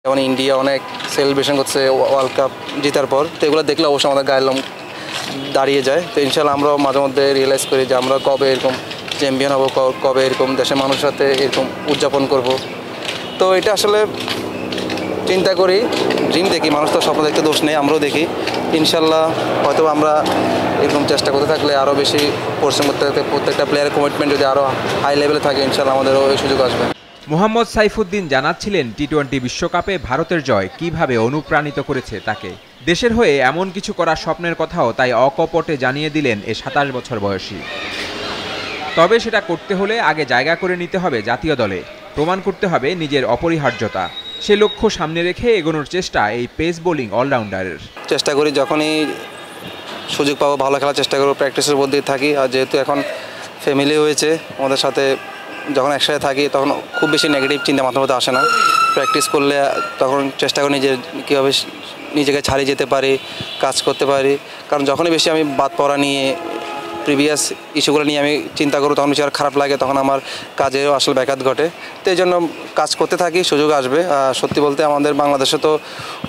যেমন ইন্ডিয়া অনেক সেলিব্রেশন করছে ওয়ার্ল্ড কাপ জেতার পর, তো এগুলো দেখলে অবশ্যই আমাদের গায়ের লোম দাঁড়িয়ে যায়। তো ইনশাল্লাহ আমরাও মাঝে মধ্যে রিয়েলাইজ করি যে আমরা কবে এরকম চ্যাম্পিয়ন হব, কবে এরকম দেশের মানুষের সাথে এরকম উদযাপন করব। তো এটা আসলে চিন্তা করি, ড্রিম দেখি, মানুষ তো স্বপ্ন দেখতে দোষ নেই, আমরাও দেখি। ইনশাল্লাহ হয়তো আমরা এরকম চেষ্টা করতে থাকলে আরও বেশি পরিশ্রম করতে থাকতে প্রত্যেকটা প্লেয়ারের কমিটমেন্ট যদি আরও হাই লেভেলে থাকে, ইনশাল্লাহ আমাদেরও ওই সুযোগ আসবে। মোহাম্মদ সাইফুদ্দিন জানাচ্ছিলেন টি-20 বিশ্বকাপে ভারতের জয় কিভাবে অনুপ্রাণিত করেছে তাকে। দেশের হয়ে এমন কিছু করার স্বপ্নের কথাও তাই অকপটে জানিয়ে দিলেন এ 27 বছর বয়সী। তবে সেটা করতে হলে আগে জায়গা করে নিতে হবে জাতীয় দলে, প্রমাণ করতে হবে নিজের অপরিহার্যতা। সে লক্ষ্য সামনে রেখে এগোনোর চেষ্টা এই পেস বোলিং অলরাউন্ডারের। চেষ্টা করি যখনই সুযোগ পাবো ভালো খেলার চেষ্টা করবো, প্র্যাকটিসের মধ্যেই থাকি। আর যেহেতু এখন ফ্যামিলি হয়েছে, আমাদের সাথে যখন একসাথে থাকি তখন খুব বেশি নেগেটিভ চিন্তা মাথার মধ্যে আসে না। প্র্যাকটিস করলে তখন চেষ্টা করি কীভাবে নিজেকে ছাড়িয়ে যেতে পারি, কাজ করতে পারি। কারণ যখনই বেশি আমি বাদ পড়া নিয়ে প্রিভিয়াস ইস্যুগুলো নিয়ে আমি চিন্তা করব, তখন বেশি আর খারাপ লাগে, তখন আমার কাজেও আসলে ব্যাঘাত ঘটে। তো এই জন্য কাজ করতে থাকি, সুযোগ আসবে। সত্যি বলতে আমাদের বাংলাদেশে তো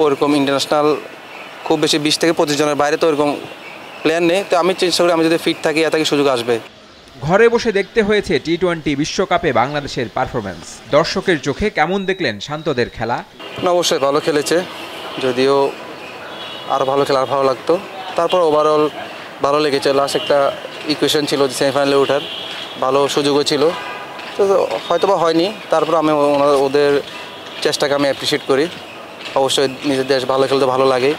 ওরকম ইন্টারন্যাশনাল খুব বেশি 20 থেকে 25 জনের বাইরে তো ওরকম প্লেয়ার নেই। তো আমি চেষ্টা করি আমি যদি ফিট থাকি এত সুযোগ আসবে। ঘরে বসে দেখতে হয়েছে টি-20 বিশ্বকাপে বাংলাদেশের পারফরম্যান্স। দর্শকের চোখে কেমন দেখলেন শান্তদের খেলা? অবশ্যই ভালো খেলেছে, যদিও আরও ভালো খেলা ভালো লাগতো। তারপর ওভারঅল ভালো লেগেছে। লাস্ট একটা ইকুয়েশন ছিল যে সেমিফাইনালে ওঠার, ভালো সুযোগও ছিল, তো হয়তো বা হয়নি। তারপর আমি ওদের চেষ্টাকে আমি অ্যাপ্রিসিয়েট করি। অবশ্যই নিজের দেশ ভালো খেলতে ভালো লাগে।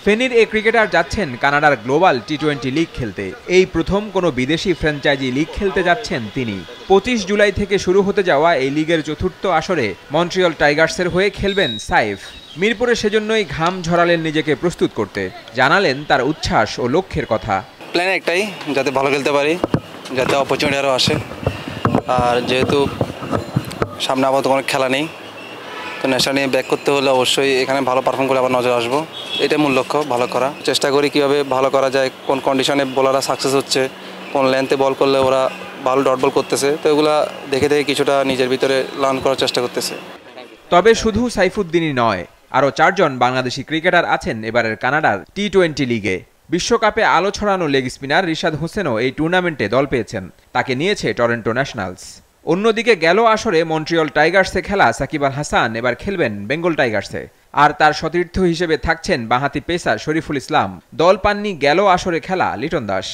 ফেনীর এই ক্রিকেটার যাচ্ছেন কানাডার গ্লোবাল টি-20 লিগ খেলতে। এই প্রথম কোনো বিদেশি ফ্র্যাঞ্চাইজি লিগ খেলতে যাচ্ছেন তিনি। 25 জুলাই থেকে শুরু হতে যাওয়া এই লিগের চতুর্থ আসরে মন্ট্রিয়াল টাইগার্সের হয়ে খেলবেন সাইফ। মিরপুরে সেজন্যই ঘাম ঝরালেন নিজেকে প্রস্তুত করতে। জানালেন তার উচ্ছ্বাস ও লক্ষ্যের কথা। প্ল্যান একটাই, যাতে ভালো খেলতে পারি, যাতে অপরচুনিটি আরও আসে। আর যেহেতু সামনে আপাতত কোনো খেলা নেই, তো ন্যাশনাল নিয়ে ব্যাক করতে হলে অবশ্যই এখানে ভালো পারফর্ম করে আবার নজর আসবো। এটাই মূল লক্ষ্য, ভালো করা। চেষ্টা করি কীভাবে ভালো করা যায়, কোন কন্ডিশনে বোলাররা সাকসেস হচ্ছে, কোন লেন্থে বল করলে ওরা ভালো ডট বল করতেছে। তো এগুলো দেখে দেখে কিছুটা নিজের ভিতরে লার্ন করার চেষ্টা করতেছে। তবে শুধু সাইফুদ্দিনই নয়, আরও 4 জন বাংলাদেশি ক্রিকেটার আছেন এবারের কানাডার টি-20 লিগে। বিশ্বকাপে আলো ছড়ানো লেগ স্পিনার রিশাদ হোসেনও এই টুর্নামেন্টে দল পেয়েছেন। তাকে নিয়েছে টরন্টো ন্যাশনালস। অন্যদিকে গেল আসরে মন্ট্রিয়াল টাইগার্সে খেলা সাকিব আল হাসান এবার খেলবেন বেঙ্গল টাইগার্সে। আর তার সতীর্থ হিসেবে থাকছেন বাঁহাতি পেসার শরীফুল ইসলাম। দল পাননি গেল আসরে খেলা লিটন দাস।